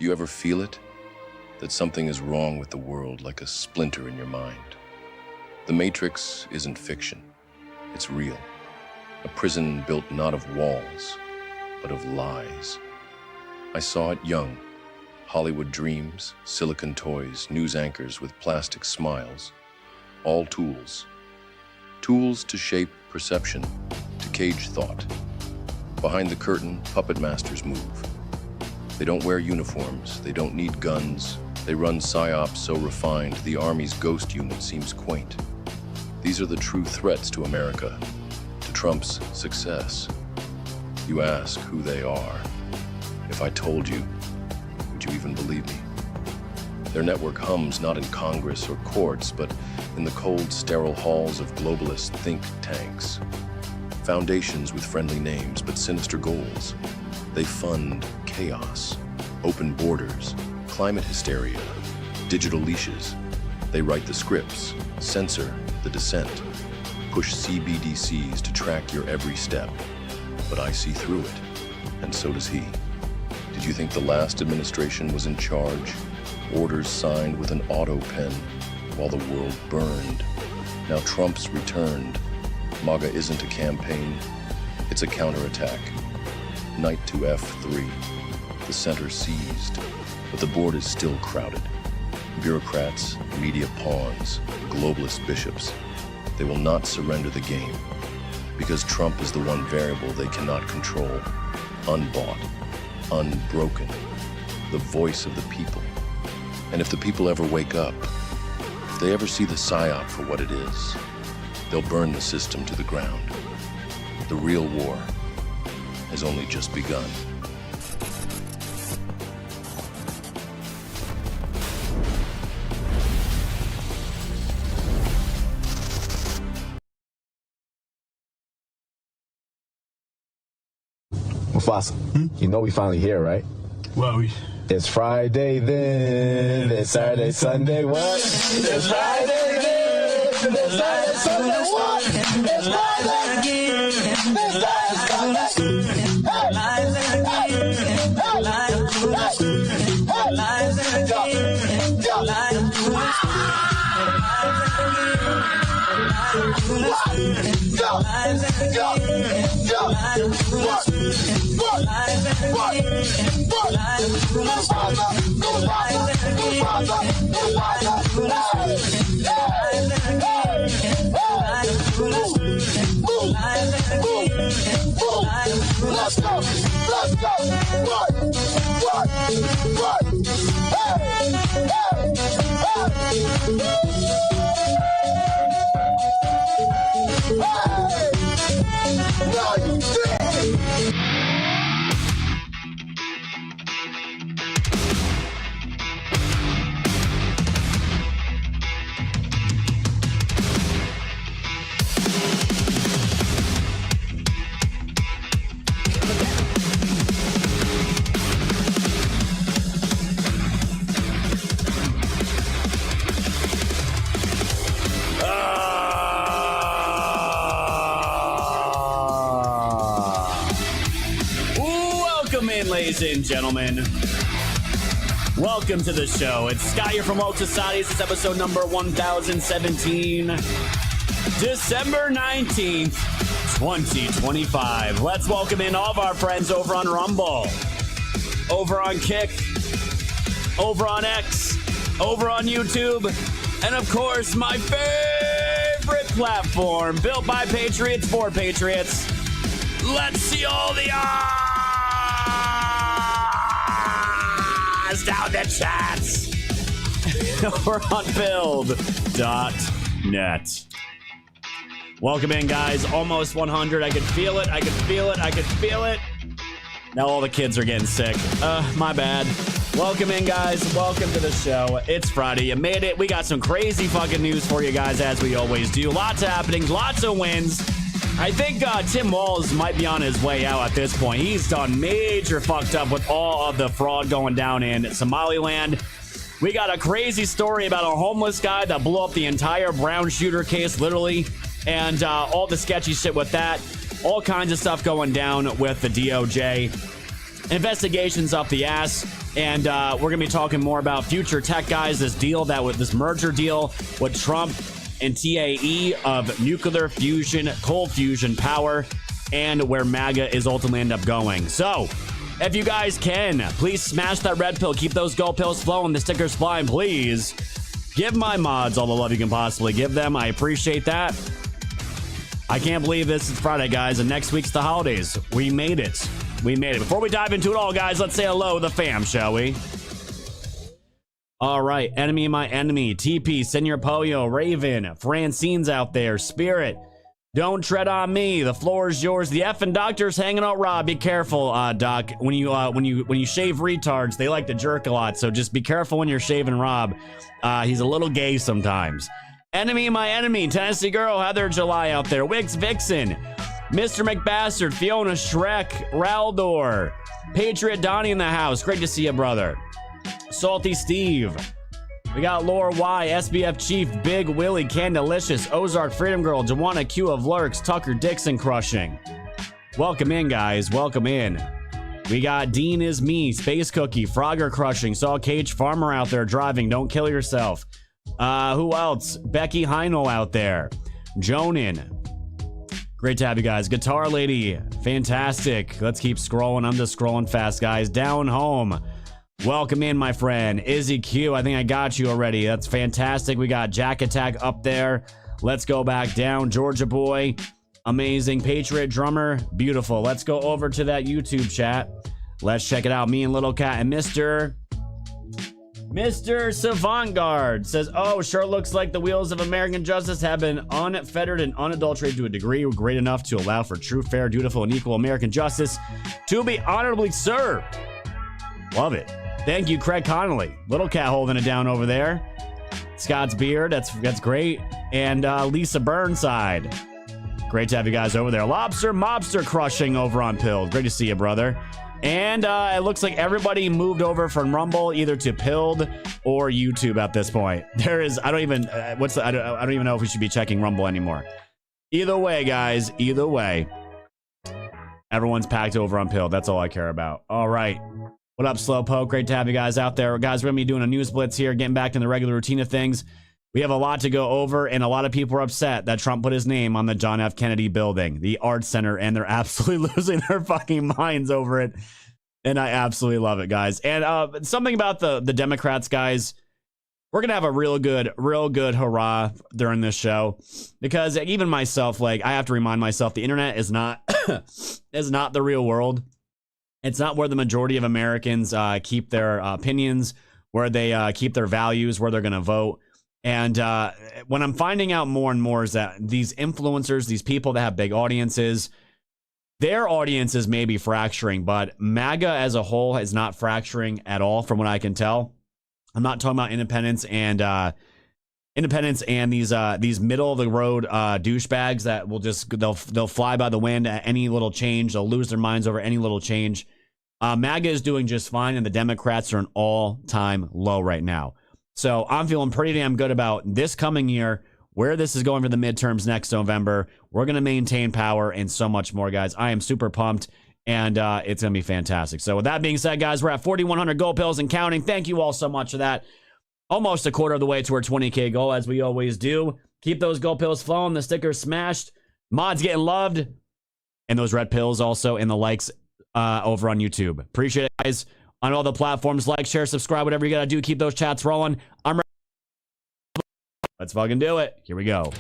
Do you ever feel it? That something is wrong with the world, like a splinter in your mind? The Matrix isn't fiction. It's real. A prison built not of walls, but of lies. I saw it young. Hollywood dreams, silicon toys, news anchors with plastic smiles. All tools. Tools to shape perception, to cage thought. Behind the curtain, puppet masters move. They don't wear uniforms, they don't need guns. They run psyops so refined, the Army's ghost unit seems quaint. These are the true threats to America, to Trump's success. You ask who they are. If I told you, would you even believe me? Their network hums not in Congress or courts, but in the cold, sterile halls of globalist think tanks. Foundations with friendly names, but sinister goals. They fund chaos, open borders, climate hysteria, digital leashes. They write the scripts, censor the dissent, push CBDCs to track your every step. But I see through it, and so does he. Did you think the last administration was in charge? Orders signed with an auto pen while the world burned. Now Trump's returned. MAGA isn't a campaign, it's a counterattack. Knight to F3, the center seized, but the board is still crowded. Bureaucrats, media pawns, globalist bishops, they will not surrender the game because Trump is the one variable they cannot control. Unbought, unbroken, the voice of the people. And if the people ever wake up, if they ever see the psyop for what it is, they'll burn the system to the ground. The real war has only just begun. Mufasa, you know we finally here, right? Well, It's Friday then, it's Saturday, Sunday, what? It's Friday then, it's Saturday, Sunday, what? It's Friday again, it's Saturday, Let's go! Let's go! What? Ladies and gentlemen, welcome to the show. It's Sky here from Woke Society. This is episode number 1017, December 19th, 2025. Let's welcome in all of our friends over on Rumble, over on Kick, over on X, over on YouTube, and of course, my favorite platform, built by Patriots for Patriots. Let's see all the down the chats over on build.net. Welcome in, guys. Almost 100. I could feel it. I could feel it. I could feel it. Now all the kids are getting sick. My bad. Welcome in, guys. Welcome to the show. It's Friday. You made it. We got some crazy fucking news for you guys, as we always do. Lots of happenings. Lots of wins. I think Tim Walz might be on his way out at this point. He's done major fucked up with all of the fraud going down in Somaliland. We got a crazy story about a homeless guy that blew up the entire Brown shooter case, literally, and all the sketchy shit with that. All kinds of stuff going down with the DOJ. investigations up the ass, and we're gonna be talking more about future tech, guys. This merger deal with Trump and TAE of nuclear fusion, cold fusion power, and where MAGA is ultimately end up going. So if you guys can, please smash that red pill, keep those gold pills flowing, the stickers flying, please. Give my mods all the love you can possibly give them. I appreciate that. I can't believe this is Friday, guys, and next week's the holidays. We made it. We made it. Before we dive into it all, guys, let's say hello to the fam, shall we? All right, enemy my enemy, TP, Senor Pollo, Raven, Francine's out there, Spirit. Don't tread on me. The floor is yours. The effing doctor's hanging out, Rob. Be careful, Doc. When you shave retards, they like to jerk a lot. So just be careful when you're shaving Rob. He's a little gay sometimes. Enemy, my enemy. Tennessee Girl, Heather July out there. Wix Vixen, Mr. McBastard, Fiona Shrek, Raldor, Patriot Donnie in the house. Great to see you, brother. Salty Steve. We got Laura Y, SBF Chief, Big Willie, Candelicious, Ozark, Freedom Girl, Joanna Q of Lurks, Tucker Dixon crushing. Welcome in, guys. Welcome in. We got Dean is me, Space Cookie, Frogger crushing, Saw Cage Farmer out there driving. Don't kill yourself. Who else? Becky Heinel out there. Jonan. Great to have you guys. Guitar Lady. Fantastic. Let's keep scrolling. I'm just scrolling fast, guys. Down home. Welcome in, my friend. Izzy Q, I think I got you already. That's fantastic. We got Jack Attack up there. Let's go back down. Georgia Boy, amazing. Patriot Drummer, beautiful. Let's go over to that YouTube chat. Let's check it out. Me and Little Cat and Mr. Savantgard says, oh, sure looks like the wheels of American justice have been unfettered and unadulterated to a degree great enough to allow for true, fair, dutiful, and equal American justice to be honorably served. Love it. Thank you, Craig Connolly. Little Cat holding it down over there. Scott's Beard, that's great. And Lisa Burnside. Great to have you guys over there. Lobster Mobster crushing over on Pilled. Great to see you, brother. And it looks like everybody moved over from Rumble either to Pilled or YouTube at this point. There is, I don't even know if we should be checking Rumble anymore. Either way, guys, either way. Everyone's packed over on Pilled. That's all I care about. All right. What up, Slowpoke? Great to have you guys out there. Guys, we're going to be doing a news blitz here, getting back to the regular routine of things. We have a lot to go over, and a lot of people are upset that Trump put his name on the John F. Kennedy building, the Arts Center, and they're absolutely losing their fucking minds over it. And I absolutely love it, guys. And something about the Democrats, guys, we're going to have a real good hurrah during this show. Because even myself, like, I have to remind myself, the internet is not, is not the real world. It's not where the majority of Americans keep their opinions, where they keep their values, where they're going to vote. And when I'm finding out more and more is that these influencers, these people that have big audiences, their audiences may be fracturing, but MAGA as a whole is not fracturing at all from what I can tell. I'm not talking about independents and these middle of the road douchebags that will just they'll fly by the wind at any little change. They'll lose their minds over any little change. MAGA is doing just fine, and the Democrats are an all-time low right now. So I'm feeling pretty damn good about this coming year, where this is going for the midterms next November. We're going to maintain power and so much more, guys. I am super pumped, and it's going to be fantastic. So with that being said, guys, we're at 4,100 gold pills and counting. Thank you all so much for that. Almost a quarter of the way to our 20K goal, as we always do. Keep those gold pills flowing, the stickers smashed, mods getting loved, and those red pills also, and the likes over on YouTube. Appreciate it, guys. On all the platforms, like, share, subscribe, whatever you gotta do. Keep those chats rolling. I'm ready. Let's fucking do it. Here we go.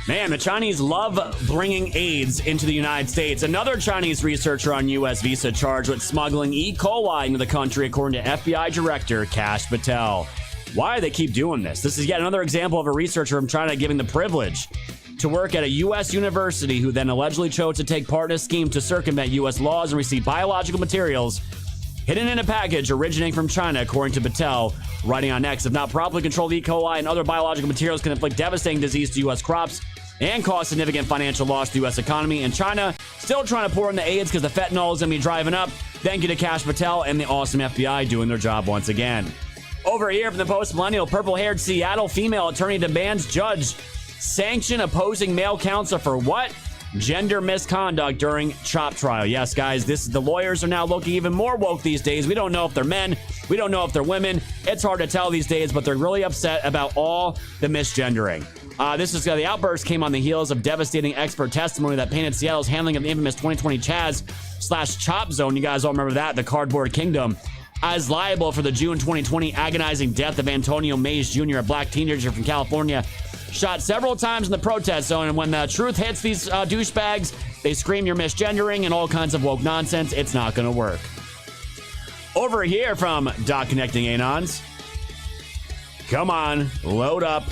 Man, the Chinese love bringing AIDS into the United States. Another Chinese researcher on U.S. visa charged with smuggling E. coli into the country, according to FBI Director Kash Patel. Why do they keep doing this? This is yet another example of a researcher from China giving the privilege to work at a U.S. university who then allegedly chose to take part in a scheme to circumvent U.S. laws and receive biological materials hidden in a package originating from China, according to Patel, writing on X. If not properly controlled, E. coli and other biological materials can inflict devastating disease to U.S. crops and cause significant financial loss to the U.S. economy. And China still trying to pour in the AIDS because the fentanyl is going to be driving up. Thank you to Kash Patel and the awesome FBI doing their job once again. Over here from the post-millennial, purple-haired Seattle female attorney demands judge sanction opposing male counsel for what? Gender misconduct during CHOP trial. Yes, guys, the lawyers are now looking even more woke these days. We don't know if they're men. We don't know if they're women. It's hard to tell these days, but they're really upset about all the misgendering. The outburst came on the heels of devastating expert testimony that painted Seattle's handling of the infamous 2020 Chaz/CHOP zone. You guys all remember that, the cardboard kingdom, as liable for the June 2020 agonizing death of Antonio Mays Jr., a black teenager from California, shot several times in the protest zone. And when the truth hits these douchebags, they scream you're misgendering and all kinds of woke nonsense. It's not going to work. Over here from Dot Connecting Anons. Come on, load up.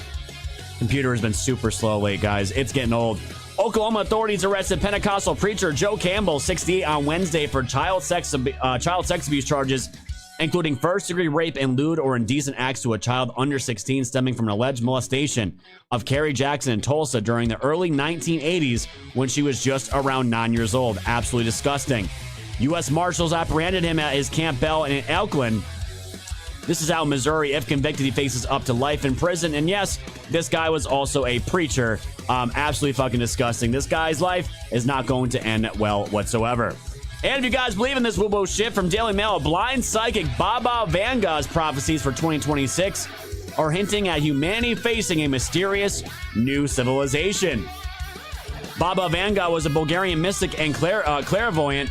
Computer has been super slow late, guys. It's getting old. Oklahoma authorities arrested Pentecostal preacher Joe Campbell, 68, on Wednesday for child sex abuse charges, including first-degree rape and lewd or indecent acts to a child under 16 stemming from an alleged molestation of Carrie Jackson in Tulsa during the early 1980s when she was just around 9 years old. Absolutely disgusting. U.S. Marshals apprehended him at his Camp Bell in Elkland. This is out in Missouri. If convicted, he faces up to life in prison. And yes, this guy was also a preacher. Absolutely fucking disgusting. This guy's life is not going to end well whatsoever. And if you guys believe in this woo-woo shit from Daily Mail, blind psychic Baba Vanga's prophecies for 2026 are hinting at humanity facing a mysterious new civilization. Baba Vanga was a Bulgarian mystic and clairvoyant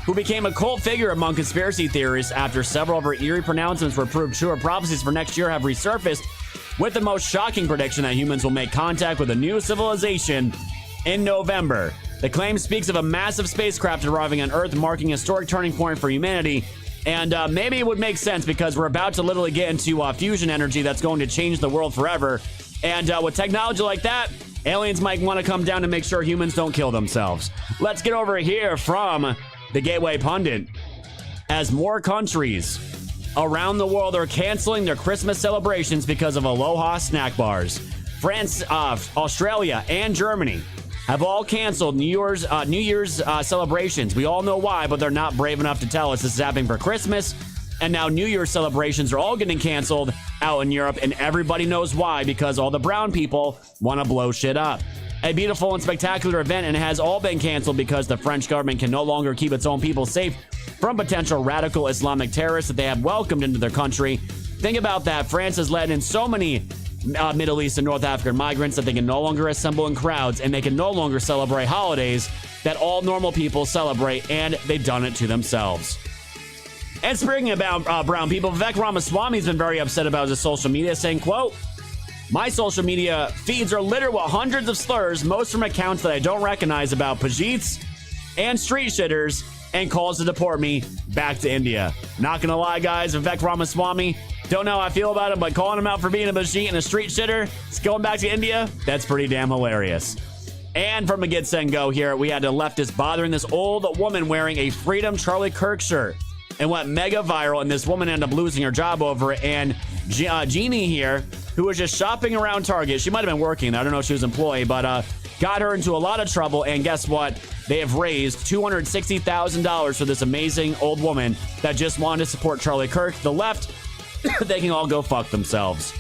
who became a cult figure among conspiracy theorists after several of her eerie pronouncements were proved true. Her prophecies for next year have resurfaced with the most shocking prediction that humans will make contact with a new civilization in November. The claim speaks of a massive spacecraft arriving on Earth, marking a historic turning point for humanity. And maybe it would make sense because we're about to literally get into fusion energy that's going to change the world forever. And with technology like that, aliens might want to come down to make sure humans don't kill themselves. Let's get over here from the Gateway Pundit. As more countries around the world are canceling their Christmas celebrations because of Aloha snack bars, France, Australia, and Germany have all canceled New Year's celebrations. We all know why, but they're not brave enough to tell us this is happening for Christmas. And now New Year's celebrations are all getting canceled out in Europe, and everybody knows why, because all the brown people want to blow shit up. A beautiful and spectacular event, and it has all been canceled because the French government can no longer keep its own people safe from potential radical Islamic terrorists that they have welcomed into their country. Think about that. France has let in so many Middle East and North African migrants that they can no longer assemble in crowds, and they can no longer celebrate holidays that all normal people celebrate, and they've done it to themselves. And speaking about brown people, Vivek Ramaswamy has been very upset about his social media, saying, quote, "My social media feeds are littered with hundreds of slurs, most from accounts that I don't recognize, about Pajeets and street shitters, and calls to deport me back to India." Not gonna lie, guys, Vivek Ramaswamy, don't know how I feel about him, but calling him out for being a Pajeet and a street shitter, it's going back to India, that's pretty damn hilarious. And from a Get Set and Go here, we had a leftist bothering this old woman wearing a Freedom Charlie Kirk shirt. And went mega viral, and this woman ended up losing her job over it. And Jeannie here, who was just shopping around Target, she might have been working, I don't know if she was an employee, but got her into a lot of trouble. And guess what? They have raised $260,000 for this amazing old woman that just wanted to support Charlie Kirk. The left, they can all go fuck themselves.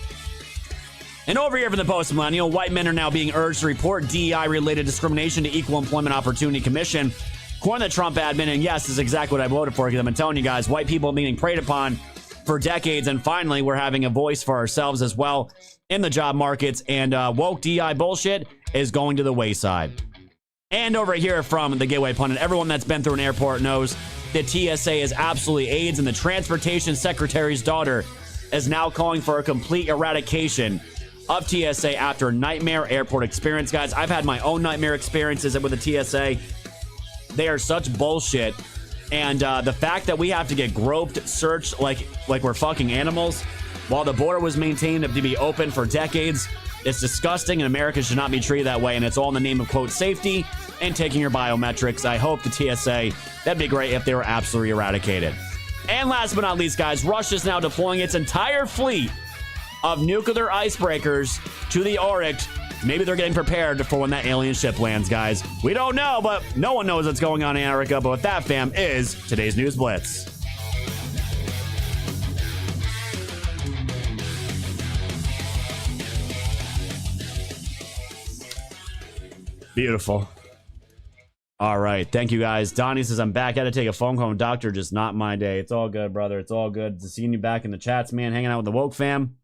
And over here from the Post-Millennial, white men are now being urged to report DEI-related discrimination to Equal Employment Opportunity Commission. According to the Trump admin, and yes, this is exactly what I voted for, because I've been telling you guys, white people are being preyed upon for decades, and finally, we're having a voice for ourselves as well in the job markets, and woke DEI bullshit is going to the wayside. And over here from the Gateway Pundit, everyone that's been through an airport knows that TSA is absolutely AIDS, and the Transportation Secretary's daughter is now calling for a complete eradication of TSA after a nightmare airport experience. Guys, I've had my own nightmare experiences with the TSA. They are such bullshit. And the fact that we have to get groped, searched like we're fucking animals while the border was maintained to be open for decades, it's disgusting, and America should not be treated that way. And it's all in the name of, quote, safety and taking your biometrics. I hope the TSA, that'd be great if they were absolutely eradicated. And last but not least, guys, Russia's now deploying its entire fleet of nuclear icebreakers to the Arctic. Maybe they're getting prepared for when that alien ship lands, guys. We don't know, but no one knows what's going on in Antarctica. But with that, fam, is today's News Blitz. Beautiful. All right. Thank you, guys. Donnie says, I'm back. Had to take a phone call from doctor. Just not my day. It's all good, brother. It's all good. Seeing you back in the chats, man. Hanging out with the Woke fam.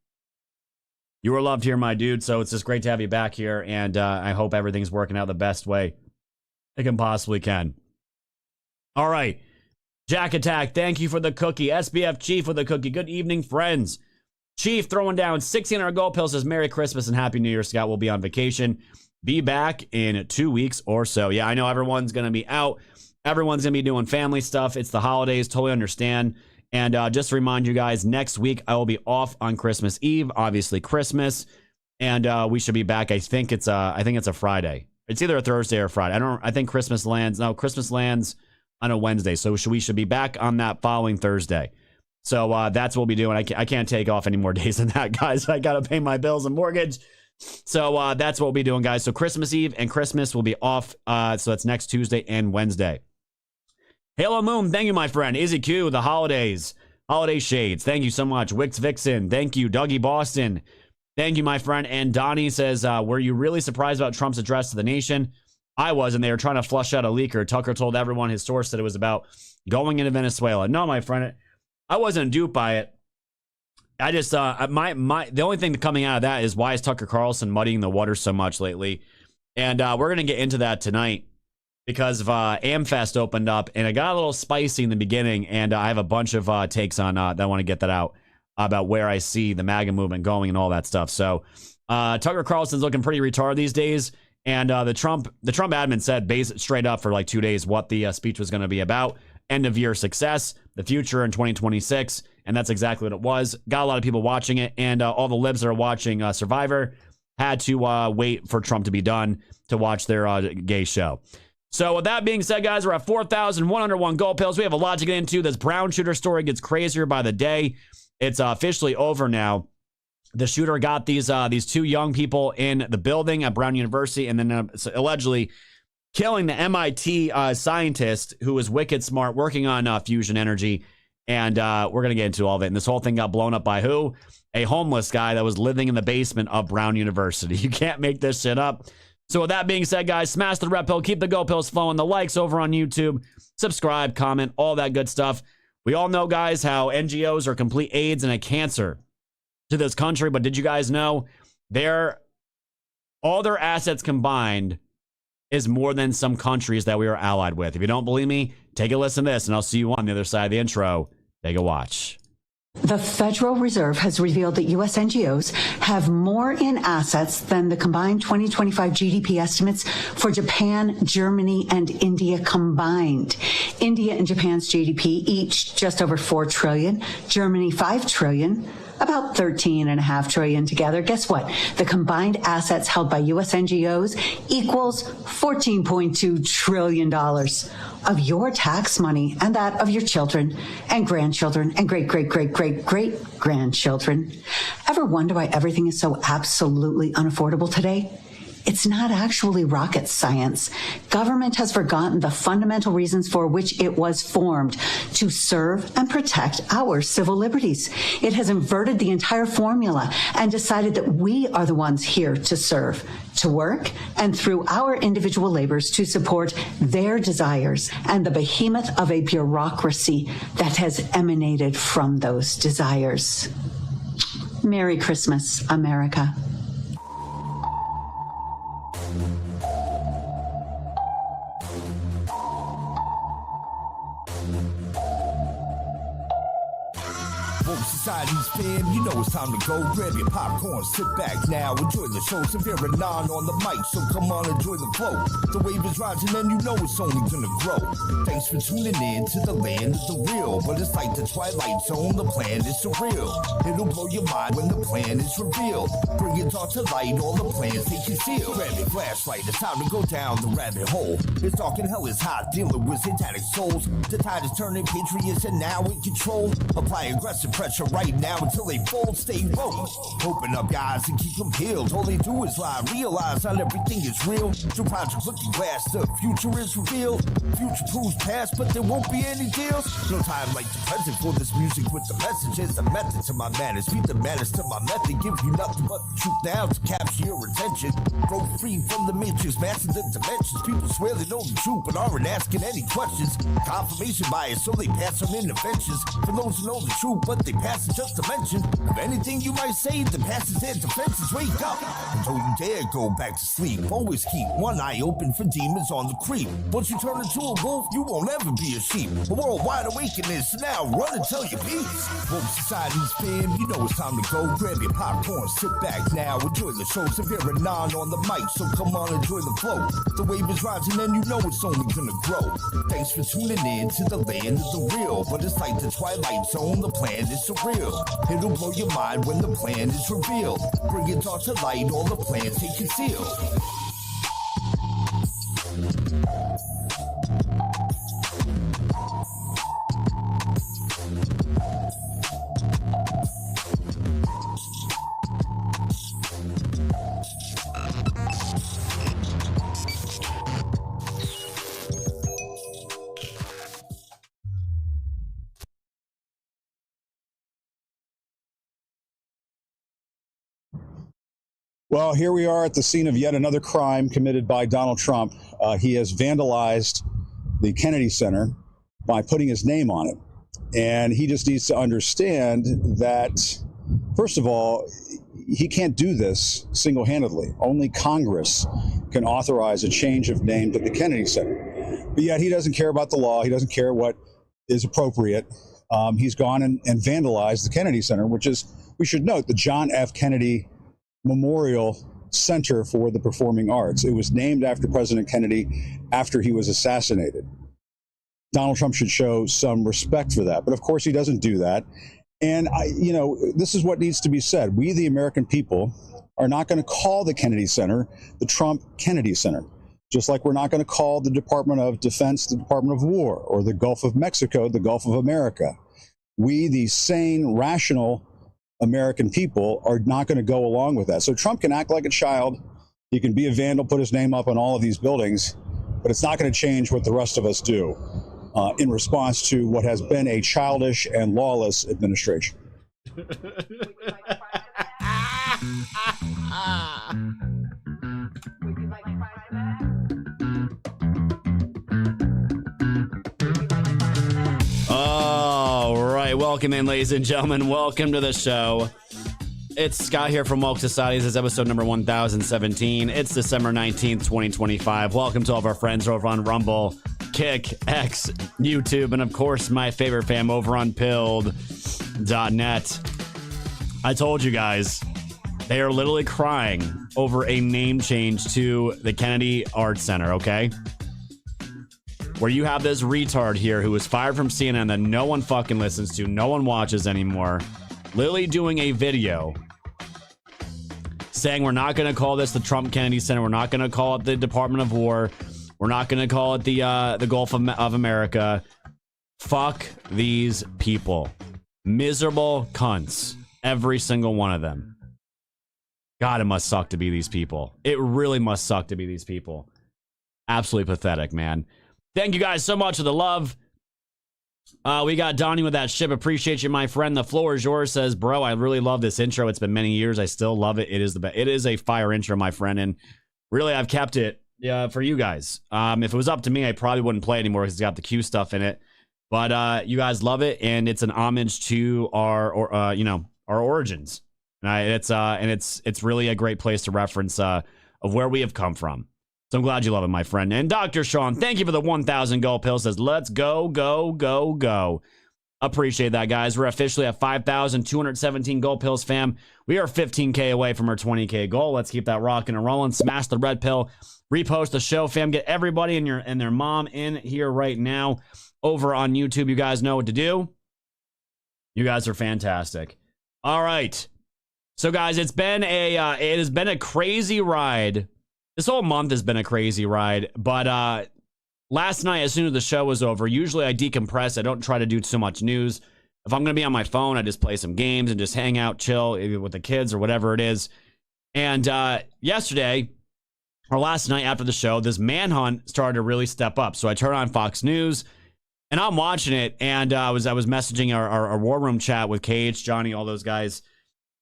You were loved here, my dude. So it's just great to have you back here. And I hope everything's working out the best way it can possibly can. All right. Jack Attack, thank you for the cookie. SBF Chief with the cookie. Good evening, friends. Chief throwing down 1600 gold pills says Merry Christmas and Happy New Year. Scott will be on vacation. Be back in 2 weeks or so. Yeah, I know everyone's going to be out. Everyone's going to be doing family stuff. It's the holidays. Totally understand. And just to remind you guys, next week I will be off on Christmas Eve. Obviously Christmas. And we should be back. I think it's a Friday. It's either a Thursday or a Friday. I think Christmas lands on a Wednesday. So we should be back on that following Thursday. So that's what we'll be doing. I can't take off any more days than that, guys. I got to pay my bills and mortgage. So that's what we'll be doing, guys. So Christmas Eve and Christmas will be off. So that's next Tuesday and Wednesday. Halo Moon, thank you, my friend. Izzy Q, the holidays. Holiday Shades, thank you so much. Wix Vixen, thank you. Dougie Boston, thank you, my friend. And Donnie says, were you really surprised about Trump's address to the nation? I was, and they were trying to flush out a leaker. Tucker told everyone his source that it was about going into Venezuela. No, my friend, I wasn't duped by it. I just the only thing coming out of that is why is Tucker Carlson muddying the water so much lately? And we're gonna get into that tonight because of AmFest opened up and it got a little spicy in the beginning, and I have a bunch of takes on that. I want to get that out about where I see the MAGA movement going and all that stuff. So Tucker Carlson's looking pretty retarded these days, and the Trump admin said straight up for like 2 days what the speech was going to be about. End of year success, the future in 2026. And that's exactly what it was. Got a lot of people watching it, and all the libs that are watching Survivor had to wait for Trump to be done to watch their gay show. So with that being said, guys, we're at 4,101 gold pills. We have a lot to get into. This Brown shooter story gets crazier by the day. It's officially over now. The shooter got these two young people in the building at Brown University, and then allegedly killing the MIT scientist who was wicked smart, working on fusion energy. And we're going to get into all of it. And this whole thing got blown up by who? A homeless guy that was living in the basement of Brown University. You can't make this shit up. So with that being said, guys, smash the red pill, keep the go pills flowing, the likes over on YouTube, subscribe, comment, all that good stuff. We all know, guys, how NGOs are complete AIDS and a cancer to this country. But did you guys know all their assets combined is more than some countries that we are allied with? If you don't believe me, take a listen to this, and I'll see you on the other side of the intro. Take a watch. The Federal Reserve has revealed that U.S. NGOs have more in assets than the combined 2025 GDP estimates for Japan, Germany, and India combined. India and Japan's GDP each just over $4 trillion, Germany $5 trillion, about $13.5 trillion together. Guess what? The combined assets held by U.S. NGOs equals $14.2 trillion of your tax money and that of your children and grandchildren and great-great-great-great-great-grandchildren. Ever wonder why everything is so absolutely unaffordable today? It's not actually rocket science. Government has forgotten the fundamental reasons for which it was formed: to serve and protect our civil liberties. It has inverted the entire formula and decided that we are the ones here to serve, to work, and through our individual labors to support their desires and the behemoth of a bureaucracy that has emanated from those desires. Merry Christmas, America. Society's fam, you know it's time to go. Grab your popcorn, sit back now, enjoy the show. Severe and non on the mic, so come on, enjoy the flow. The wave is rising and you know it's only gonna grow. Thanks for tuning in to the land of the real. But it's like the Twilight Zone, the plan is surreal. It'll blow your mind when the plan is revealed. Bring it all to light, all the plans they conceal. Grab your flashlight, it's time to go down the rabbit hole. It's dark and hell is hot, dealing with satanic souls. The tide is turning, patriots are now in control. Apply aggressive pressure right now until they fold, stay woke. Open up your eyes and keep them peeled. All they do is lie, realize not everything is real. The project looking glass, the future is revealed. Future proves past, but there won't be any deals. No time like the present for this music with the message. Is the method to my madness, beat the madness to my method. Give you nothing but the truth now to capture your attention. Broke free from the matrix, master the dimensions. People swear they know the truth, but aren't asking any questions. Confirmation bias, so they pass on interventions. For those who know the truth, but they pass it just to mention. Of anything you might say, the past is their defenses. Wake up, and don't you dare go back to sleep. Always keep one eye open for demons on the creep. Once you turn into a wolf, you won't ever be a sheep. A worldwide awakening, so now run and tell your peace. Woke society's fam, you know it's time to go. Grab your popcorn, sit back now, enjoy the show. Severe and non on the mic, so come on, enjoy the flow. The wave is rising and you know it's only gonna grow. Thanks for tuning in to the land of the real. But it's like the Twilight Zone, the plan is surreal. It'll blow your mind when the plan is revealed. Bring it all to light, all the plans they conceal. Well, here we are at the scene of yet another crime committed by Donald Trump. He has vandalized the Kennedy Center by putting his name on it. And he just needs to understand that, first of all, he can't do this single-handedly. Only Congress can authorize a change of name to the Kennedy Center. But yet he doesn't care about the law. He doesn't care what is appropriate. He's gone and vandalized the Kennedy Center, which is, we should note, the John F. Kennedy Memorial Center for the Performing Arts. It was named after President Kennedy after he was assassinated. Donald Trump should show some respect for that. But of course, he doesn't do that. And, this is what needs to be said. We, the American people, are not going to call the Kennedy Center the Trump Kennedy Center, just like we're not going to call the Department of Defense the Department of War, or the Gulf of Mexico the Gulf of America. We, the sane, rational American people, are not going to go along with that. So Trump can act like a child. He can be a vandal, put his name up on all of these buildings, but it's not going to change what the rest of us do in response to what has been a childish and lawless administration. All right, welcome in, ladies and gentlemen. Welcome to the show. It's Scott here from Woke Society. This is episode number 1017. It's December 19th, 2025. Welcome to all of our friends over on Rumble, Kick, X, YouTube, and of course, my favorite fam over on Pilled.net. I told you guys, they are literally crying over a name change to the Kennedy Arts Center, okay? Where you have this retard here who was fired from CNN that no one fucking listens to, no one watches anymore, literally doing a video saying we're not going to call this the Trump Kennedy Center, we're not going to call it the Department of War, we're not going to call it the Gulf of America. Fuck these people. Miserable cunts. Every single one of them. God, it must suck to be these people. It really must suck to be these people. Absolutely pathetic, man. Thank you guys so much for the love. We got Donnie with that ship. Appreciate you, my friend. The floor is yours. Says, bro, I really love this intro. It's been many years. I still love it. It is the best. It is a fire intro, my friend. And really, I've kept it for you guys. If it was up to me, I probably wouldn't play it anymore because it's got the Q stuff in it. But you guys love it, and it's an homage to our origins. And it's really a great place to reference of where we have come from. So I'm glad you love it, my friend. And Dr. Sean, thank you for the 1,000 gold pills. Says, let's go, go, go, go. Appreciate that, guys. We're officially at 5,217 gold pills, fam. We are 15K away from our 20K goal. Let's keep that rocking and rolling. Smash the red pill. Repost the show, fam. Get everybody and their mom in here right now over on YouTube. You guys know what to do. You guys are fantastic. All right. So, guys, it has been a crazy ride. This whole month has been a crazy ride, but last night, as soon as the show was over, usually I decompress. I don't try to do so much news. If I'm going to be on my phone, I just play some games and just hang out, chill with the kids or whatever it is. And yesterday, or last night after the show, this manhunt started to really step up. So I turned on Fox News, and I'm watching it, and I was messaging our War Room chat with KH, Johnny, all those guys,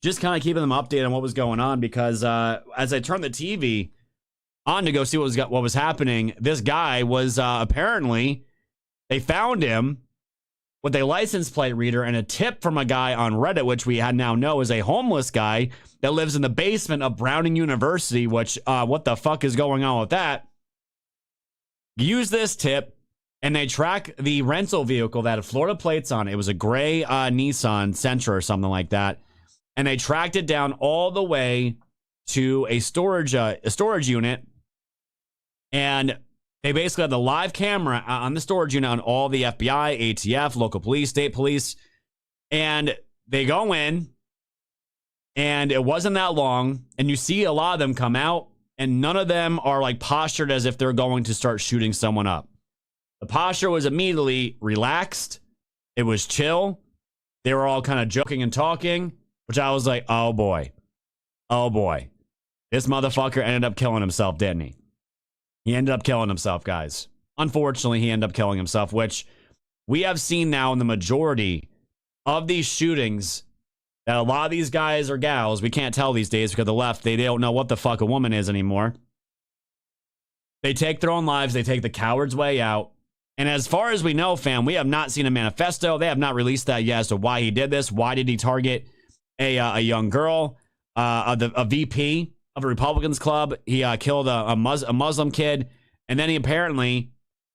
just kind of keeping them updated on what was going on, because as I turned the TV on to go see what was happening, this guy was apparently, they found him with a license plate reader and a tip from a guy on Reddit, which we now know is a homeless guy that lives in the basement of Browning University, which, what the fuck is going on with that? Use this tip, and they track the rental vehicle that had Florida plates on it. It was a gray Nissan Sentra or something like that. And they tracked it down all the way to a storage unit. And they basically had the live camera on the storage unit on all the FBI, ATF, local police, state police. And they go in, and it wasn't that long. And you see a lot of them come out, and none of them are like postured as if they're going to start shooting someone up. The posture was immediately relaxed. It was chill. They were all kind of joking and talking, which I was like, oh boy. Oh boy. This motherfucker ended up killing himself, didn't he? He ended up killing himself, guys. Unfortunately, he ended up killing himself, which we have seen now in the majority of these shootings, that a lot of these guys or gals, we can't tell these days because the left, they don't know what the fuck a woman is anymore. They take their own lives. They take the coward's way out. And as far as we know, fam, we have not seen a manifesto. They have not released that yet as to why he did this. Why did he target a young girl, a VP of a Republicans club? He killed a Muslim kid, and then he apparently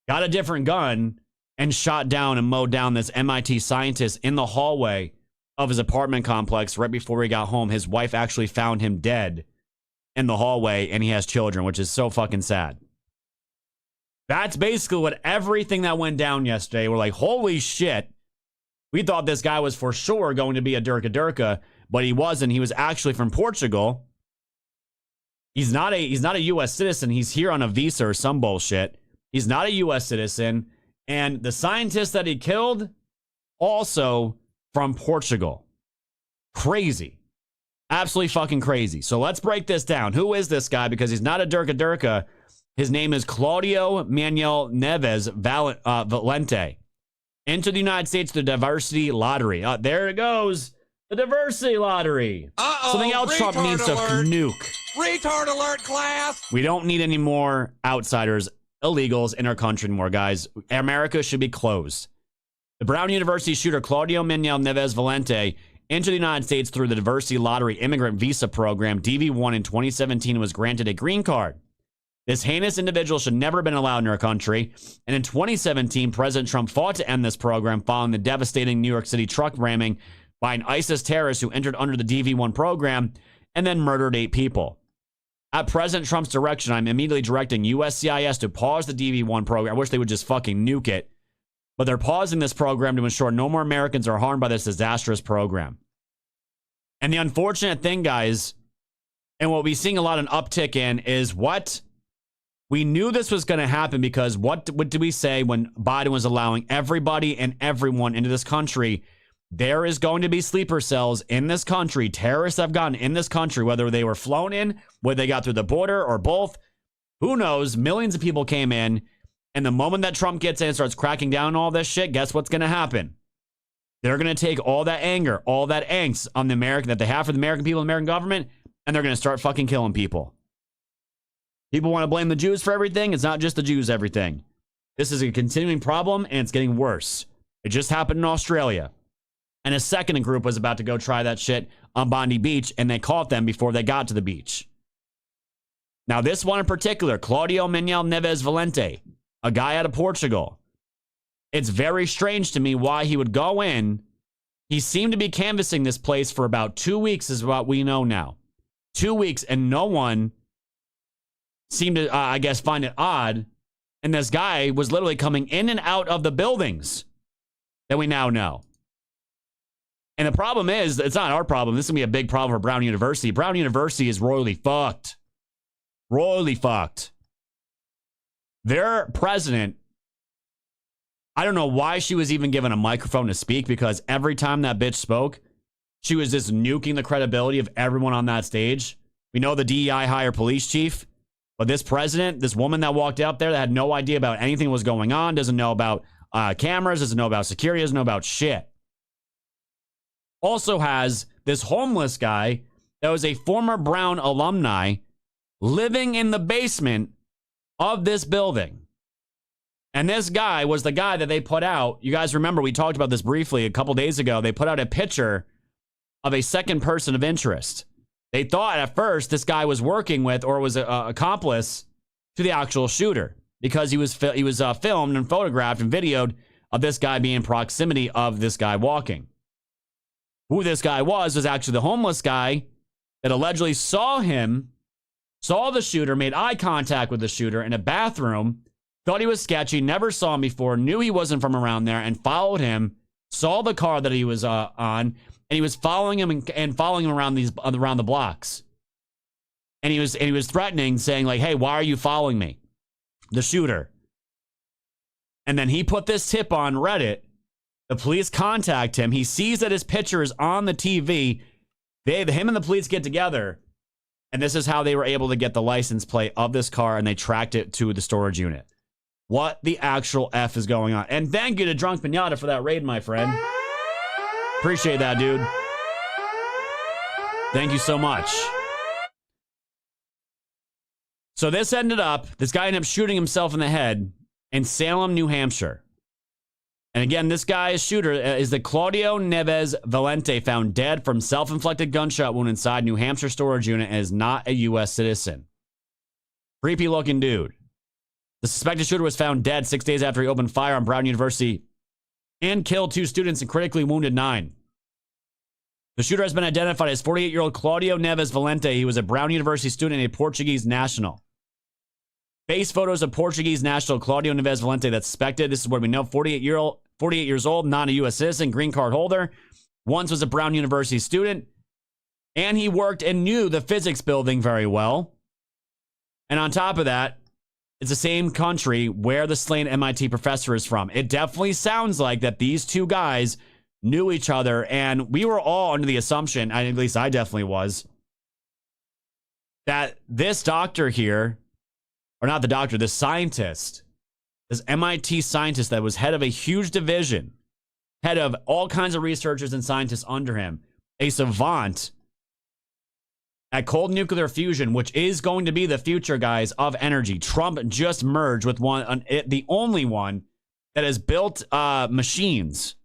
got a different gun and shot down and mowed down this MIT scientist in the hallway of his apartment complex right before he got home. His wife actually found him dead in the hallway, and he has children, which is so fucking sad. That's basically what everything that went down yesterday. We're like, holy shit. We thought this guy was for sure going to be a Durka, but he wasn't. He was actually from Portugal. He's not a U.S. citizen. He's here on a visa or some bullshit. He's not a U.S. citizen. And the scientist that he killed, also from Portugal. Crazy. Absolutely fucking crazy. So let's break this down. Who is this guy? Because he's not a Durka. His name is Claudio Manuel Neves Valente. Entered the United States through the diversity lottery. There it goes. The diversity lottery. Something else Trump needs to nuke. Retard alert, class. We don't need any more outsiders, illegals in our country anymore, guys. America should be closed. The Brown University shooter Claudio Manuel Neves Valente entered the United States through the diversity lottery immigrant visa program, DV1, in 2017, and was granted a green card. This heinous individual should never have been allowed in our country. And in 2017, President Trump fought to end this program following the devastating New York City truck ramming by an ISIS terrorist who entered under the DV1 program and then murdered 8 people. At President Trump's direction, I'm immediately directing USCIS to pause the DV1 program. I wish they would just fucking nuke it. But they're pausing this program to ensure no more Americans are harmed by this disastrous program. And the unfortunate thing, guys, and what we're seeing a lot of an uptick in is what? We knew this was going to happen because what did we say when Biden was allowing everybody and everyone into this country? There is going to be sleeper cells in this country. Terrorists have gotten in this country, whether they were flown in, whether they got through the border or both. Who knows? Millions of people came in. And the moment that Trump gets in and starts cracking down on all this shit, guess what's going to happen? They're going to take all that anger, all that angst on the American that they have for the American people and the American government, and they're going to start fucking killing people. People want to blame the Jews for everything. It's not just the Jews everything. This is a continuing problem, and it's getting worse. It just happened in Australia. And a second group was about to go try that shit on Bondi Beach, and they caught them before they got to the beach. Now, this one in particular, Claudio Manuel Neves Valente, a guy out of Portugal. It's very strange to me why he would go in. He seemed to be canvassing this place for about 2 weeks is what we know now. 2 weeks, and no one seemed to, I guess, find it odd. And this guy was literally coming in and out of the buildings that we now know. And the problem is, it's not our problem. This is going to be a big problem for Brown University. Brown University is royally fucked. Royally fucked. Their president I don't know why she was even given a microphone to speak, because every time that bitch spoke, she was just nuking the credibility of everyone on that stage. We know the DEI hire police chief, but this president, this woman that walked out there that had no idea about anything that was going on, doesn't know about cameras, doesn't know about security, doesn't know about shit. Also has this homeless guy that was a former Brown alumni living in the basement of this building. And this guy was the guy that they put out. You guys remember, we talked about this briefly a couple days ago. They put out a picture of a second person of interest. They thought at first this guy was working with or was an accomplice to the actual shooter, because he was filmed and photographed and videoed of this guy being in proximity of this guy walking. Who this guy was actually the homeless guy that allegedly saw the shooter, made eye contact with the shooter in a bathroom, thought he was sketchy, never saw him before, knew he wasn't from around there, and followed him, saw the car that he was on, and he was following him and following him around the blocks. And he was threatening, saying like, "Hey, why are you following me?" The shooter. And then he put this tip on Reddit. The police contact him. He sees that his picture is on the TV. Him and the police get together. And this is how they were able to get the license plate of this car, and they tracked it to the storage unit. What the actual F is going on? And thank you to Drunk Pinata for that raid, my friend. Appreciate that, dude. Thank you so much. So this guy ended up shooting himself in the head in Salem, New Hampshire. And again, this guy's shooter is the Claudio Neves Valente, found dead from self-inflicted gunshot wound inside New Hampshire storage unit, and is not a U.S. citizen. Creepy looking dude. The suspected shooter was found dead 6 days after he opened fire on Brown University and killed 2 students and critically wounded 9. The shooter has been identified as 48-year-old Claudio Neves Valente. He was a Brown University student and a Portuguese national. Face photos of Portuguese national Claudio Neves Valente that's suspected. This is what we know. 48 years old, not a U.S. citizen, green card holder. Once was a Brown University student. And he worked and knew the physics building very well. And on top of that, it's the same country where the slain MIT professor is from. It definitely sounds like that these two guys knew each other, and we were all under the assumption, at least I definitely was, that this doctor here, or not the doctor, the scientist, this MIT scientist that was head of a huge division, head of all kinds of researchers and scientists under him, a savant at cold nuclear fusion, which is going to be the future, guys, of energy. Trump just merged with the only one that has built machines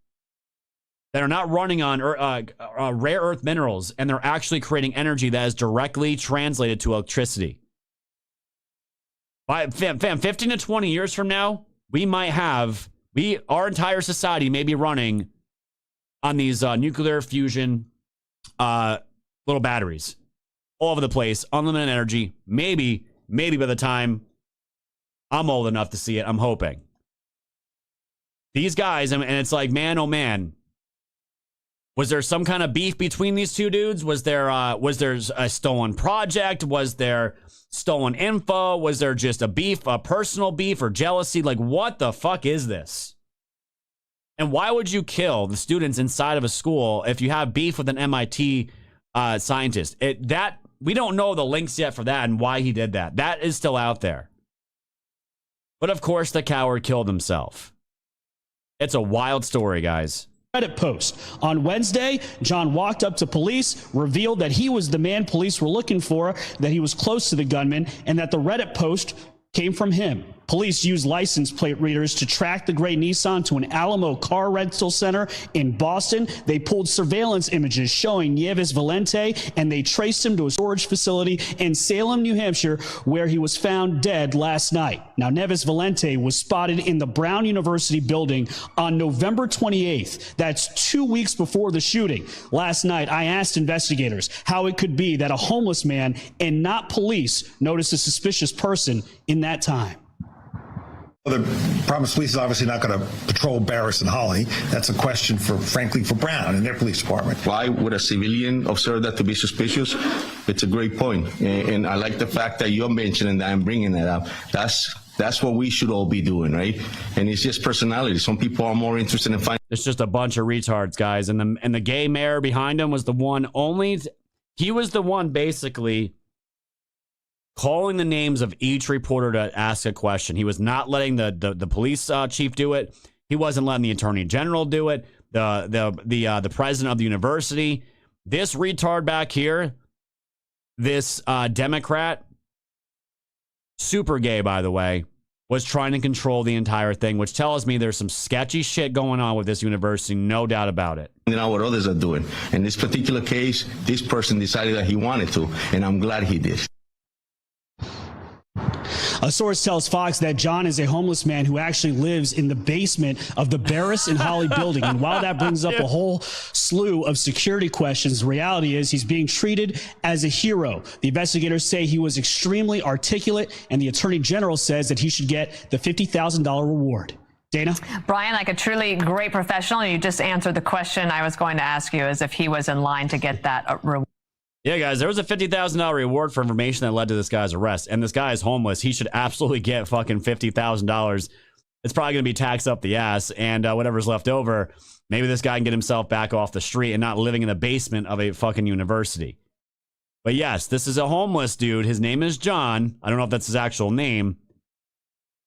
that are not running on rare earth minerals, and they're actually creating energy that is directly translated to electricity. By 15 to 20 years from now, our entire society may be running on these nuclear fusion little batteries all over the place, unlimited energy. Maybe by the time I'm old enough to see it, I'm hoping. These guys, and it's like, man, oh man, was there some kind of beef between these two dudes? Was there a stolen project? Was there stolen info? Was there just a beef, a personal beef or jealousy? Like, what the fuck is this? And why would you kill the students inside of a school if you have beef with an MIT scientist? We don't know the links yet for that and why he did that. That is still out there. But of course, the coward killed himself. It's a wild story, guys. Reddit post. On Wednesday, John walked up to police, revealed that he was the man police were looking for, that he was close to the gunman, and that the Reddit post came from him. Police used license plate readers to track the gray Nissan to an Alamo car rental center in Boston. They pulled surveillance images showing Neves Valente, and they traced him to a storage facility in Salem, New Hampshire, where he was found dead last night. Now, Neves Valente was spotted in the Brown University building on November 28th. That's 2 weeks before the shooting. Last night, I asked investigators how it could be that a homeless man and not police noticed a suspicious person in that time. The Providence Police is obviously not going to patrol Barris and Holly. That's a question frankly, for Brown and their police department. Why would a civilian observe that to be suspicious? It's a great point. And I like the fact that you're mentioning that and bringing that up. That's That's what we should all be doing, right? And it's just personality. Some people are more interested in finding. It's just a bunch of retards, guys. And the gay mayor behind him was the one he was the one basically calling the names of each reporter to ask a question. He was not letting the police chief do it. He wasn't letting the attorney general do it. The president of the university. This retard back here, this Democrat, super gay, by the way, was trying to control the entire thing, which tells me there's some sketchy shit going on with this university, no doubt about it. You know what others are doing. In this particular case, this person decided that he wanted to, and I'm glad he did. A source tells Fox that John is a homeless man who actually lives in the basement of the Barris and Holly building. And while that brings up a whole slew of security questions, the reality is he's being treated as a hero. The investigators say he was extremely articulate, and the attorney general says that he should get the $50,000 reward. Dana? Brian, like a truly great professional, you just answered the question I was going to ask you, as if he was in line to get that reward. Yeah, guys, there was a $50,000 reward for information that led to this guy's arrest. And this guy is homeless. He should absolutely get fucking $50,000. It's probably going to be taxed up the ass. And whatever's left over, maybe this guy can get himself back off the street and not living in the basement of a fucking university. But yes, this is a homeless dude. His name is John. I don't know if that's his actual name.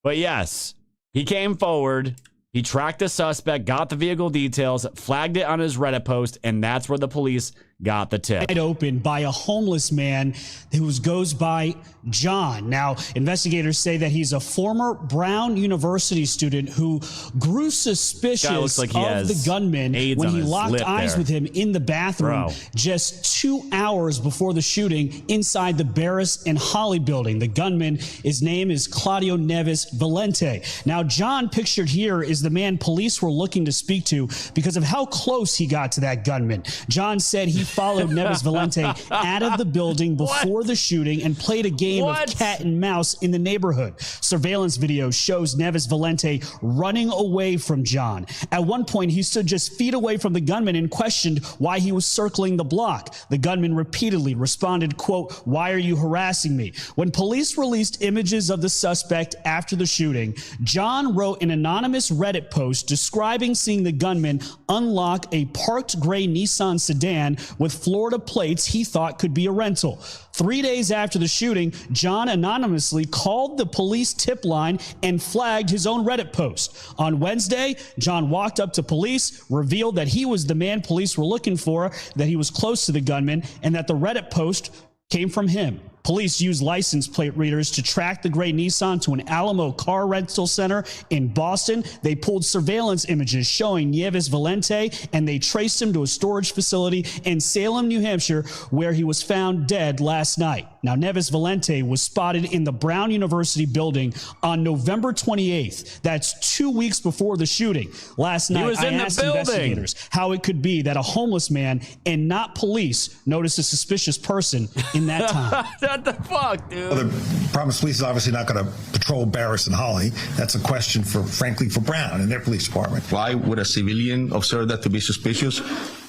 But yes, he came forward. He tracked the suspect, got the vehicle details, flagged it on his Reddit post, and that's where the police got the tip. Open by a homeless man who goes by John. Now, investigators say that he's a former Brown University student who grew suspicious of the gunman when he locked eyes with him in the bathroom just 2 hours before the shooting inside the Barris and Holly building. The gunman, his name is Claudio Neves Valente. Now, John, pictured here, is the man police were looking to speak to because of how close he got to that gunman. John said he followed Neves Valente out of the building before the shooting and played a game of cat and mouse in the neighborhood. Surveillance video shows Neves Valente running away from John. At one point, he stood just feet away from the gunman and questioned why he was circling the block. The gunman repeatedly responded, quote, "Why are you harassing me?" When police released images of the suspect after the shooting, John wrote an anonymous Reddit post describing seeing the gunman unlock a parked gray Nissan sedan with Florida plates he thought could be a rental. 3 days after the shooting, John anonymously called the police tip line and flagged his own Reddit post. On Wednesday, John walked up to police, revealed that he was the man police were looking for, that he was close to the gunman, and that the Reddit post came from him. Police used license plate readers to track the gray Nissan to an Alamo car rental center in Boston. They pulled surveillance images showing Neves Valente, and they traced him to a storage facility in Salem, New Hampshire, where he was found dead last night. Now, Neves Valente was spotted in the Brown University building on November 28th. That's 2 weeks before the shooting. Last night, I asked investigators how it could be that a homeless man and not police noticed a suspicious person in that time. What the fuck, dude? Well, the Promise Police is obviously not going to patrol Barris and Holly. That's a question frankly, for Brown and their police department. Why would a civilian observe that to be suspicious?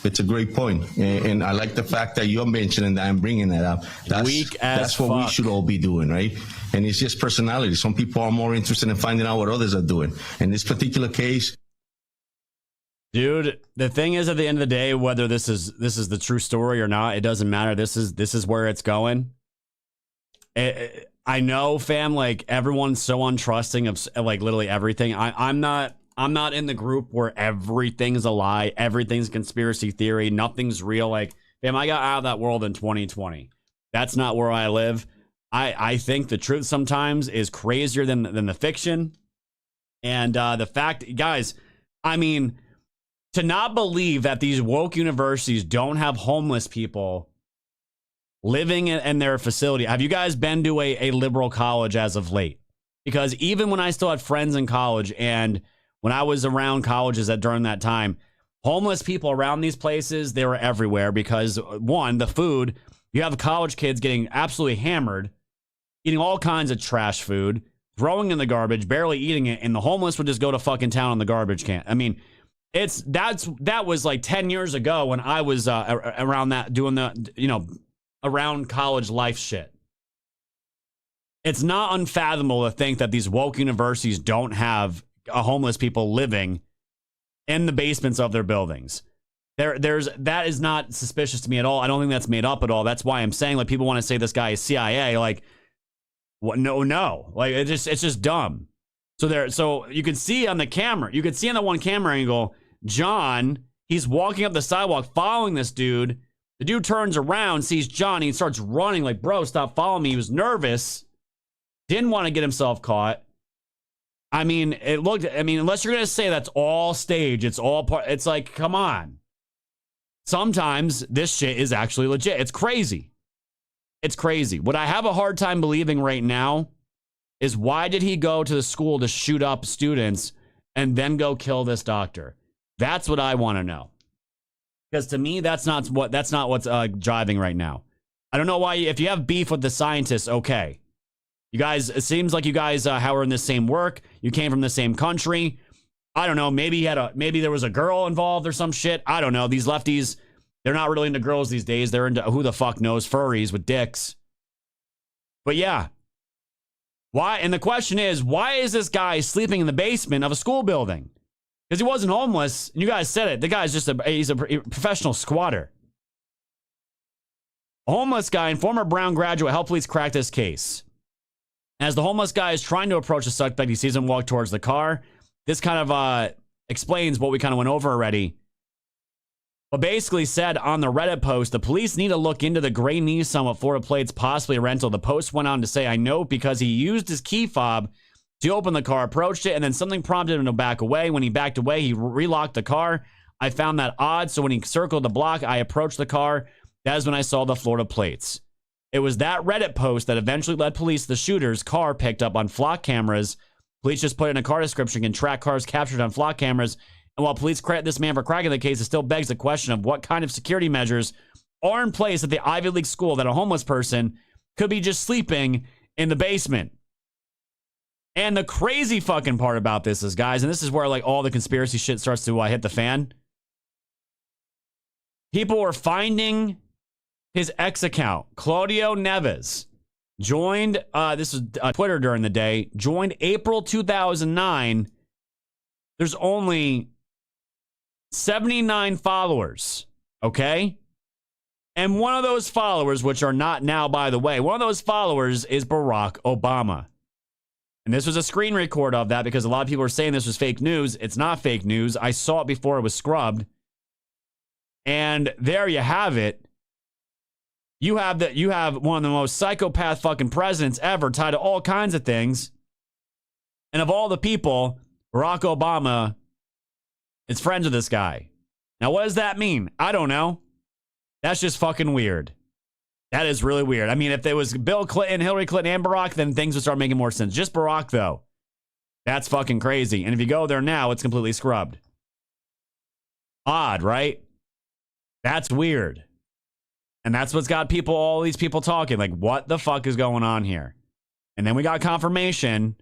It's a great point. And I like the fact that you're mentioning that and bringing that up. That's what we should all be doing, right? And it's just personality. Some people are more interested in finding out what others are doing. In this particular case, dude, the thing is, at the end of the day, whether this is the true story or not, it doesn't matter. This is where it's going. I know, fam, like, everyone's so untrusting of like literally everything. I'm not in the group where everything's a lie, everything's conspiracy theory, nothing's real. Like, fam, I got out of that world in 2020. That's not where I live. I think the truth sometimes is crazier than the fiction. And the fact, guys, I mean, to not believe that these woke universities don't have homeless people living in their facility. Have you guys been to a liberal college as of late? Because even when I still had friends in college and when I was around colleges during that time, homeless people around these places, they were everywhere because, one, the food, you have college kids getting absolutely hammered, eating all kinds of trash food, throwing in the garbage, barely eating it, and the homeless would just go to fucking town on the garbage can. I mean, that was like 10 years ago when I was around that, doing the, around college life shit. It's not unfathomable to think that these woke universities don't have homeless people living in the basements of their buildings. That is not suspicious to me at all. I don't think that's made up at all. That's why I'm saying, like, people want to say this guy is CIA. Like, what? No. Like, it's just dumb. So you can see on the camera, you can see on the one camera angle, John, he's walking up the sidewalk following this dude. The dude turns around, sees John, he starts running like, bro, stop following me. He was nervous. Didn't want to get himself caught. I mean, unless you're going to say that's all stage, it's all part, it's like, come on. Sometimes this shit is actually legit. It's crazy. It's crazy. What I have a hard time believing right now is, why did he go to the school to shoot up students and then go kill this doctor? That's what I want to know. Because to me, that's not what's driving right now. I don't know why. If you have beef with the scientists, okay. You guys, it seems like you guys how are in the same work. You came from the same country. I don't know. Maybe there was a girl involved or some shit. I don't know. These lefties, they're not really into girls these days. They're into who the fuck knows, furries with dicks. But yeah. Why? And the question is, why is this guy sleeping in the basement of a school building? Because he wasn't homeless. You guys said it. The guy's he's a professional squatter. A homeless guy and former Brown graduate helped police crack this case. As the homeless guy is trying to approach the suspect, he sees him walk towards the car. This kind of explains what we kind of went over already. But basically said on the Reddit post, the police need to look into the gray Nissan with Florida plates, possibly a rental. The post went on to say, I know because he used his key fob to open the car, approached it, and then something prompted him to back away. When he backed away, he relocked the car. I found that odd, so when he circled the block, I approached the car. That is when I saw the Florida plates. It was that Reddit post that eventually led police to the shooter's car picked up on flock cameras. Police just put in a car description, can track cars captured on flock cameras. And while police credit this man for cracking the case, it still begs the question of what kind of security measures are in place at the Ivy League school that a homeless person could be just sleeping in the basement. And the crazy fucking part about this is, guys, and this is where like all the conspiracy shit starts to hit the fan. People were finding his ex account, Claudio Neves, joined, this was Twitter during the day, joined April 2009. There's only 79 followers, okay? And one of those followers, which are not now, by the way, one of those followers is Barack Obama. And this was a screen record of that because a lot of people are saying this was fake news. It's not fake news. I saw it before it was scrubbed. And there you have it. You have one of the most psychopath fucking presidents ever, tied to all kinds of things. And of all the people, Barack Obama is friends with this guy. Now, what does that mean? I don't know. That's just fucking weird. That is really weird. I mean, if there was Bill Clinton, Hillary Clinton, and Barack, then things would start making more sense. Just Barack, though. That's fucking crazy. And if you go there now, it's completely scrubbed. Odd, right? That's weird. And that's what's got all these people talking. Like, what the fuck is going on here? And then we got confirmation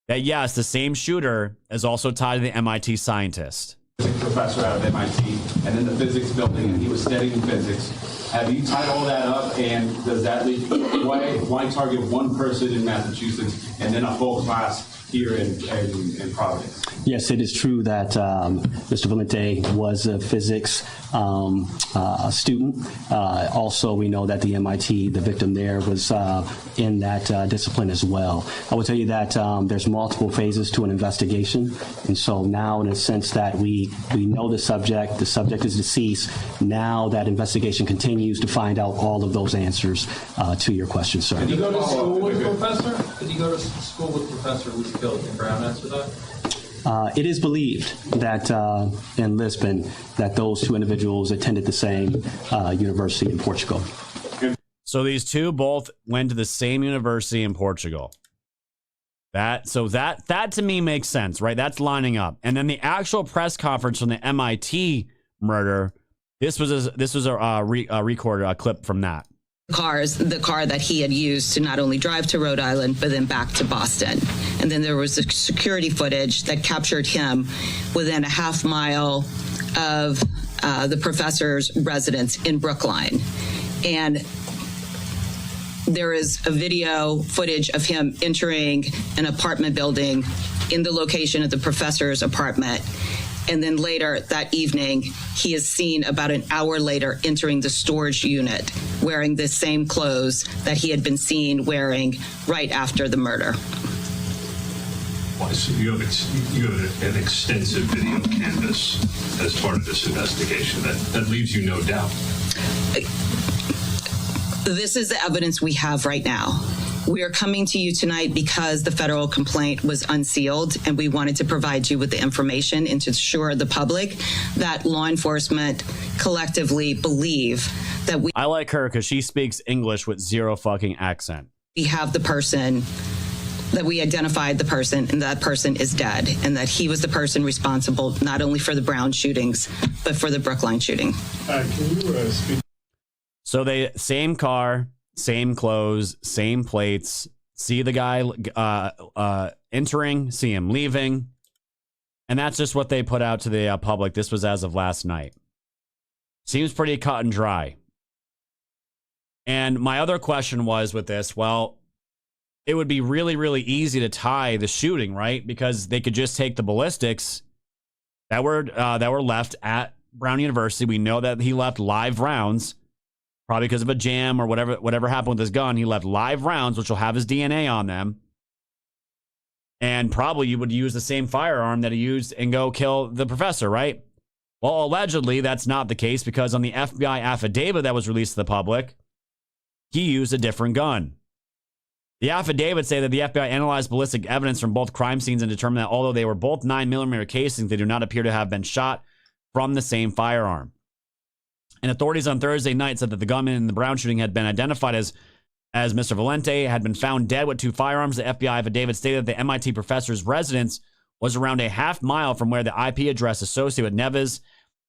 that, yes, the same shooter is also tied to the MIT scientist. Professor out of MIT, and in the physics building, and he was studying physics. Have you tied all that up, and does that lead, why target one person in Massachusetts and then a whole class here in Providence? Yes, it is true that Mr. Valente was a physics student. Also, we know that the MIT, the victim there, was in that discipline as well. I will tell you that there's multiple phases to an investigation. And so now, in a sense that we know the subject is deceased, now that investigation continues to find out all of those answers to your question, sir. Did you go to school with the professor? Did you go to school with the professor who was killed? Can Brown answer that? It is believed that in Lisbon that those two individuals attended the same university in Portugal. So these two both went to the same university in Portugal. That to me makes sense, right? That's lining up. And then the actual press conference from the MIT murder, this was a recorded clip from that. The car that he had used to not only drive to Rhode Island, but then back to Boston. And then there was the security footage that captured him within a half mile of the professor's residence in Brookline. And there is a video footage of him entering an apartment building in the location of the professor's apartment. And then later that evening, he is seen about an hour later entering the storage unit wearing the same clothes that he had been seen wearing right after the murder. So you have an extensive video canvas as part of this investigation. That leaves you no doubt. This is the evidence we have right now. We are coming to you tonight because the federal complaint was unsealed, and we wanted to provide you with the information and to assure the public that law enforcement collectively believe that I like her because she speaks English with zero fucking accent. We have the person, that we identified the person, and that person is dead, and that he was the person responsible not only for the Brown shootings, but for the Brookline shooting. Can you speak? So they, same car, same clothes, same plates. See the guy entering, see him leaving. And that's just what they put out to the public. This was as of last night. Seems pretty cut and dry. And my other question was with this, well, it would be really, really easy to tie the shooting, right? Because they could just take the ballistics that were left at Brown University. We know that he left live rounds, probably because of a jam or whatever happened with his gun. He left live rounds, which will have his DNA on them. And probably you would use the same firearm that he used and go kill the professor, right? Well, allegedly, that's not the case because on the FBI affidavit that was released to the public, he used a different gun. The affidavits say that the FBI analyzed ballistic evidence from both crime scenes and determined that although they were both 9mm casings, they do not appear to have been shot from the same firearm. And authorities on Thursday night said that the gunman in the Brown shooting had been identified as Mr. Valente, had been found dead with 2 firearms. The FBI affidavit stated that the MIT professor's residence was around a half mile from where the IP address associated with Neves.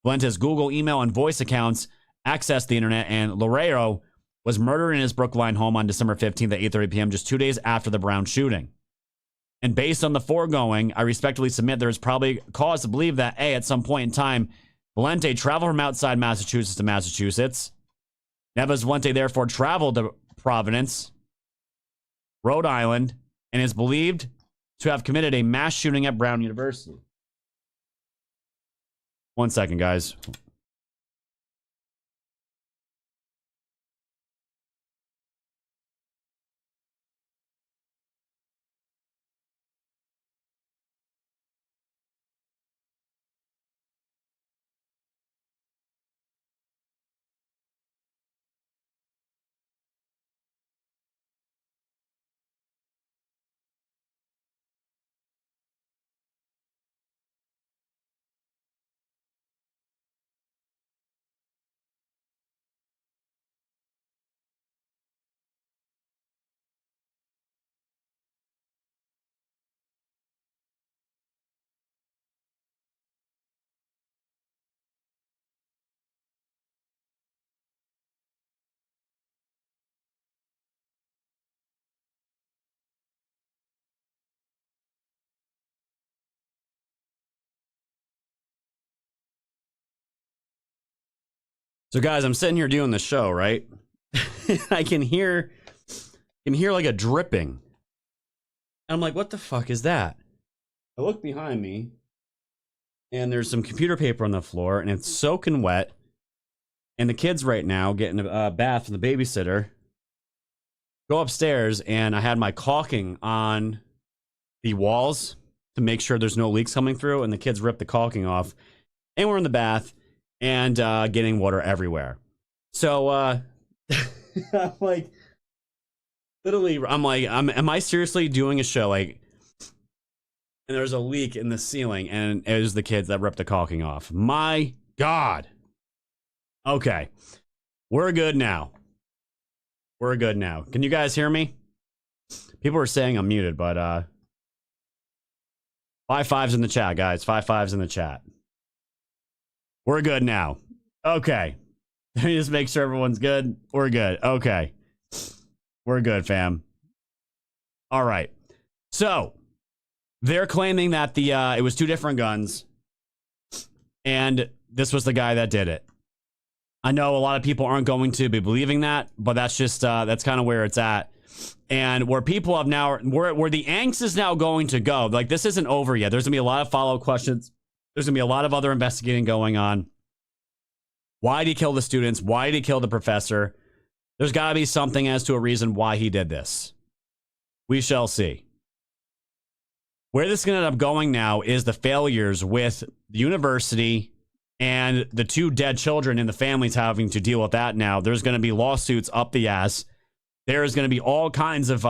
Valente's Google, email, and voice accounts accessed the internet, and Lareiro was murdered in his Brookline home on December 15th at 8:30 p.m., just 2 days after the Brown shooting. And based on the foregoing, I respectfully submit there is probably cause to believe that, A, at some point in time, Valente traveled from outside Massachusetts to Massachusetts. Neves Valente therefore traveled to Providence, Rhode Island, and is believed to have committed a mass shooting at Brown University. 1 second, guys. So guys, I'm sitting here doing the show, right? I can hear like a dripping. And I'm like, what the fuck is that? I look behind me and there's some computer paper on the floor and it's soaking wet. And the kids right now getting a bath from the babysitter. Go upstairs and I had my caulking on the walls to make sure there's no leaks coming through, and the kids ripped the caulking off. And we're in the bath and getting water everywhere. So I'm like, literally, I'm like, am I seriously doing a show? Like, and there's a leak in the ceiling, and it was the kids that ripped the caulking off. My God. Okay. We're good now. We're good now. Can you guys hear me? People are saying I'm muted, but 5 5s in the chat, guys. 5 5s in the chat. We're good now. Okay. Let me just make sure everyone's good. We're good. Okay. We're good, fam. All right. So they're claiming that it was 2 different guns, and this was the guy that did it. I know a lot of people aren't going to be believing that, but that's just, that's kind of where it's at. And where people have now, where the angst is now going to go, like this isn't over yet. There's gonna be a lot of follow-up questions. There's gonna be a lot of other investigating going on. Why did he kill the students? Why did he kill the professor? There's gotta be something as to a reason why he did this. We shall see. Where this is gonna end up going now is the failures with the university and the 2 dead children and the families having to deal with that now. There's gonna be lawsuits up the ass. There's going to be all kinds of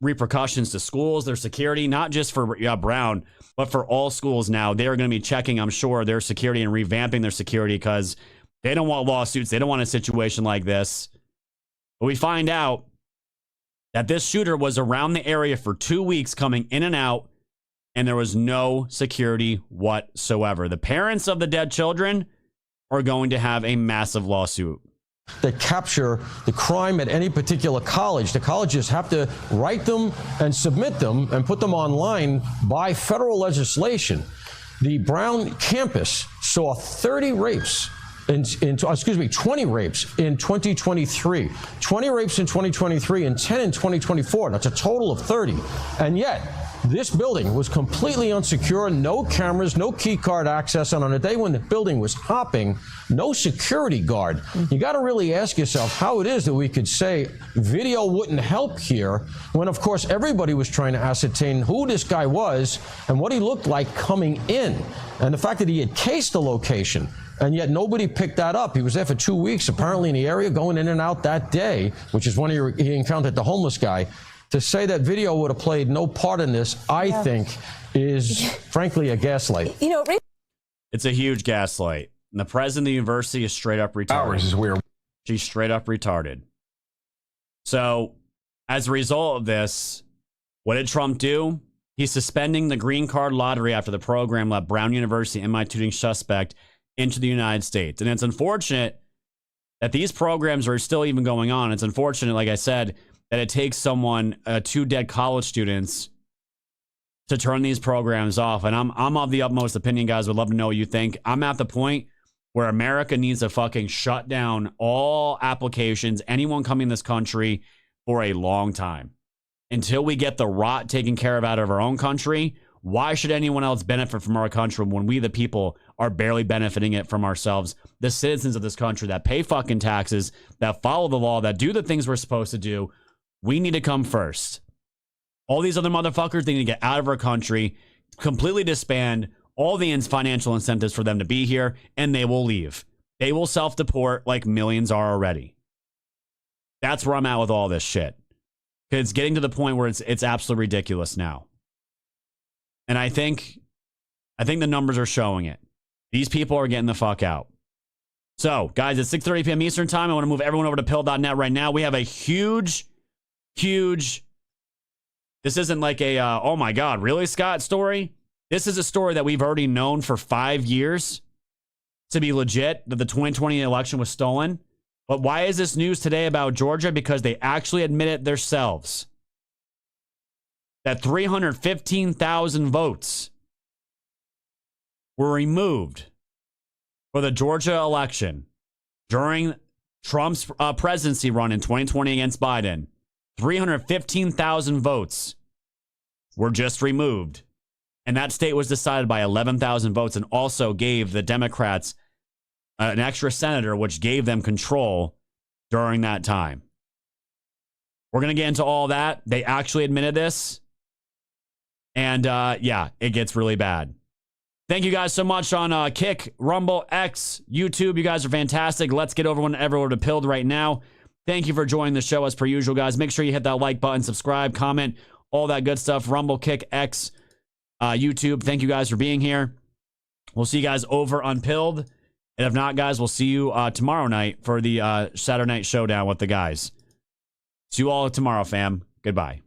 repercussions to schools, their security, not just for Brown, but for all schools now. They're going to be checking, I'm sure, their security and revamping their security because they don't want lawsuits. They don't want a situation like this. But we find out that this shooter was around the area for 2 weeks coming in and out, and there was no security whatsoever. The parents of the dead children are going to have a massive lawsuit. That capture the crime at any particular college. The colleges have to write them and submit them and put them online by federal legislation. The Brown campus saw 20 rapes in 2023, 20 rapes in 2023 and 10 in 2024. That's a total of 30. And yet, this building was completely unsecure, no cameras, no key card access, and on a day when the building was hopping, no security guard. You got to really ask yourself how it is that we could say video wouldn't help here when, of course, everybody was trying to ascertain who this guy was and what he looked like coming in. And the fact that he had cased the location, and yet nobody picked that up. He was there for 2 weeks, apparently in the area, going in and out that day, which is when he encountered the homeless guy. To say that video would have played no part in this, I think, is frankly a gaslight. You know, it's a huge gaslight. And the president of the university is straight up retarded. Ours is weird. She's straight up retarded. So, as a result of this, what did Trump do? He's suspending the green card lottery after the program let Brown University MIT suspect into the United States. And it's unfortunate that these programs are still even going on. It's unfortunate, like I said, that it takes someone, 2 dead college students, to turn these programs off. And I'm of the utmost opinion, guys. Would love to know what you think. I'm at the point where America needs to fucking shut down all applications, anyone coming in this country, for a long time. Until we get the rot taken care of out of our own country, why should anyone else benefit from our country when we, the people, are barely benefiting it from ourselves? The citizens of this country that pay fucking taxes, that follow the law, that do the things we're supposed to do. We need to come first. All these other motherfuckers, they need to get out of our country, completely disband all the financial incentives for them to be here, and they will leave. They will self-deport like millions are already. That's where I'm at with all this shit. Because it's getting to the point where it's absolutely ridiculous now. And I think the numbers are showing it. These people are getting the fuck out. So, guys, it's 6:30 p.m. Eastern time. I want to move everyone over to pill.net right now. We have a huge, this isn't like a, oh my God, really, Scott, story? This is a story that we've already known for 5 years to be legit, that the 2020 election was stolen. But why is this news today about Georgia? Because they actually admitted themselves that 315,000 votes were removed for the Georgia election during Trump's presidency run in 2020 against Biden. 315,000 votes were just removed. And that state was decided by 11,000 votes and also gave the Democrats an extra senator, which gave them control during that time. We're going to get into all that. They actually admitted this. And yeah, it gets really bad. Thank you guys so much on Kick, Rumble, X, YouTube. You guys are fantastic. Let's get over to Pilled right now. Thank you for joining the show as per usual, guys. Make sure you hit that like button, subscribe, comment, all that good stuff. Rumble, Kick, X, YouTube. Thank you guys for being here. We'll see you guys over on Pilled. And if not, guys, we'll see you tomorrow night for the Saturday Night Showdown with the guys. See you all tomorrow, fam. Goodbye.